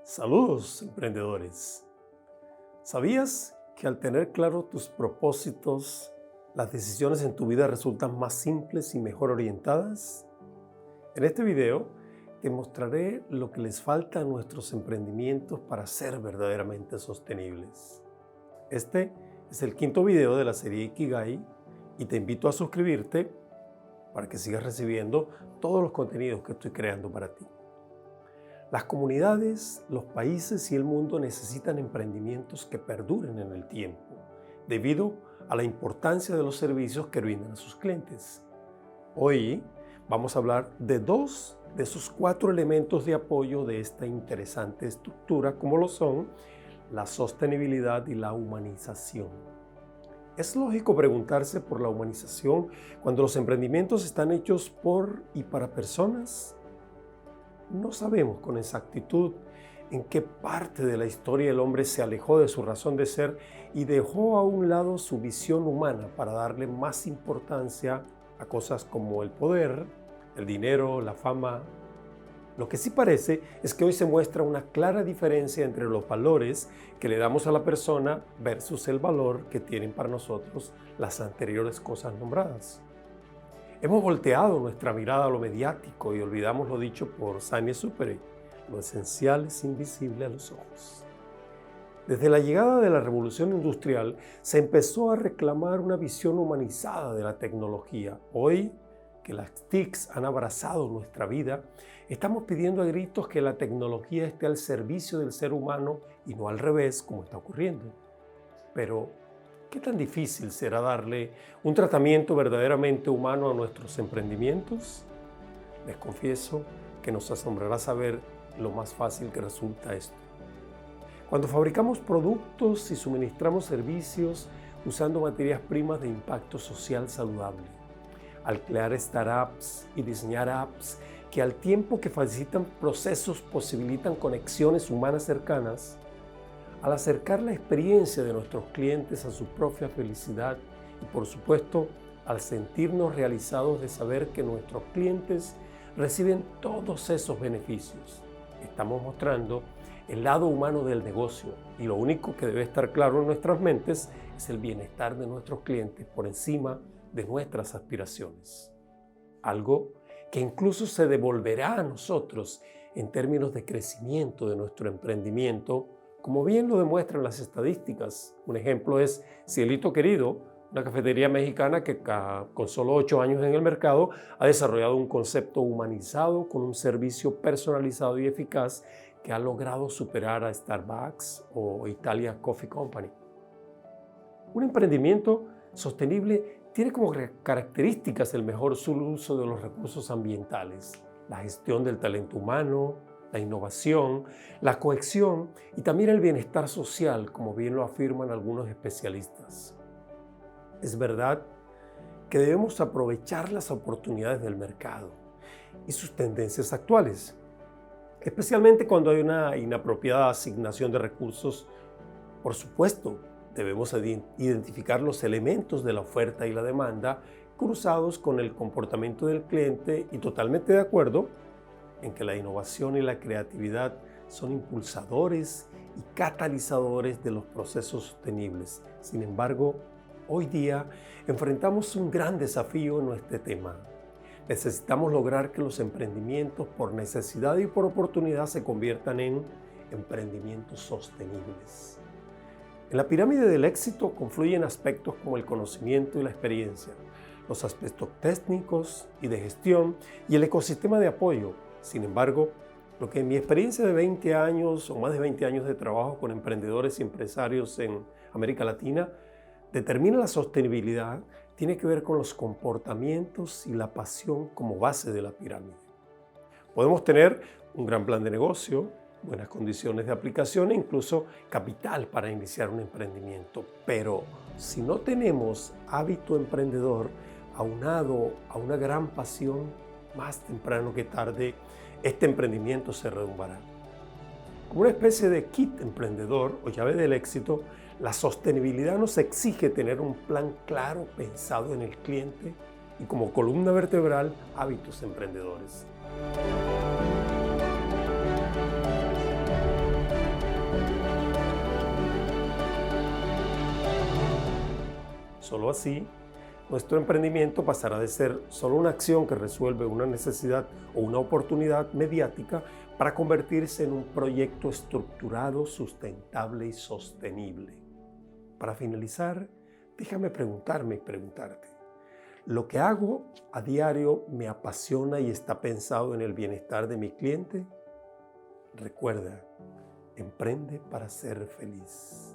Saludos, emprendedores. ¿Sabías que al tener claro tus propósitos, las decisiones en tu vida resultan más simples y mejor orientadas? En este video te mostraré lo que les falta a nuestros emprendimientos para ser verdaderamente sostenibles. Este es el quinto video de la serie Ikigai y te invito a suscribirte para que sigas recibiendo todos los contenidos que estoy creando para ti. Las comunidades, los países y el mundo necesitan emprendimientos que perduren en el tiempo, debido a la importancia de los servicios que brindan a sus clientes. Hoy vamos a hablar de dos de esos 4 elementos de apoyo de esta interesante estructura, como lo son la sostenibilidad y la humanización. Es lógico preguntarse por la humanización cuando los emprendimientos están hechos por y para personas. No sabemos con exactitud en qué parte de la historia el hombre se alejó de su razón de ser y dejó a un lado su visión humana para darle más importancia a cosas como el poder, el dinero, la fama. Lo que sí parece es que hoy se muestra una clara diferencia entre los valores que le damos a la persona versus el valor que tienen para nosotros las anteriores cosas nombradas. Hemos volteado nuestra mirada a lo mediático y olvidamos lo dicho por Saint-Exupéry: lo esencial es invisible a los ojos. Desde la llegada de la revolución industrial se empezó a reclamar una visión humanizada de la tecnología. Hoy, que las TICs han abrazado nuestra vida, estamos pidiendo a gritos que la tecnología esté al servicio del ser humano y no al revés, como está ocurriendo. Pero ¿qué tan difícil será darle un tratamiento verdaderamente humano a nuestros emprendimientos? Les confieso que nos asombrará saber lo más fácil que resulta esto. Cuando fabricamos productos y suministramos servicios usando materias primas de impacto social saludable, al crear startups y diseñar apps que al tiempo que facilitan procesos posibilitan conexiones humanas cercanas, al acercar la experiencia de nuestros clientes a su propia felicidad y, por supuesto, al sentirnos realizados de saber que nuestros clientes reciben todos esos beneficios, estamos mostrando el lado humano del negocio, y lo único que debe estar claro en nuestras mentes es el bienestar de nuestros clientes por encima de nuestras aspiraciones. Algo que incluso se devolverá a nosotros en términos de crecimiento de nuestro emprendimiento, como bien lo demuestran las estadísticas. Un ejemplo es Cielito Querido, una cafetería mexicana que con solo 8 años en el mercado ha desarrollado un concepto humanizado con un servicio personalizado y eficaz que ha logrado superar a Starbucks o Italia Coffee Company. Un emprendimiento sostenible tiene como características el mejor uso de los recursos ambientales, la gestión del talento humano, la innovación, la cohesión y también el bienestar social, como bien lo afirman algunos especialistas. Es verdad que debemos aprovechar las oportunidades del mercado y sus tendencias actuales, especialmente cuando hay una inapropiada asignación de recursos. Por supuesto, debemos identificar los elementos de la oferta y la demanda cruzados con el comportamiento del cliente y totalmente de acuerdo en que la innovación y la creatividad son impulsadores y catalizadores de los procesos sostenibles. Sin embargo, hoy día enfrentamos un gran desafío en este tema. Necesitamos lograr que los emprendimientos por necesidad y por oportunidad se conviertan en emprendimientos sostenibles. En la pirámide del éxito confluyen aspectos como el conocimiento y la experiencia, los aspectos técnicos y de gestión y el ecosistema de apoyo. Sin embargo, lo que en mi experiencia de 20 años o más de 20 años de trabajo con emprendedores y empresarios en América Latina determina la sostenibilidad tiene que ver con los comportamientos y la pasión como base de la pirámide. Podemos tener un gran plan de negocio, buenas condiciones de aplicación e incluso capital para iniciar un emprendimiento, pero si no tenemos hábito emprendedor aunado a una gran pasión, más temprano que tarde, este emprendimiento se derrumbará. Como una especie de kit emprendedor o llave del éxito, la sostenibilidad nos exige tener un plan claro pensado en el cliente y como columna vertebral, hábitos emprendedores. Solo así, nuestro emprendimiento pasará de ser solo una acción que resuelve una necesidad o una oportunidad mediática para convertirse en un proyecto estructurado, sustentable y sostenible. Para finalizar, déjame preguntarme y preguntarte, ¿lo que hago a diario me apasiona y está pensado en el bienestar de mi cliente? Recuerda, emprende para ser feliz.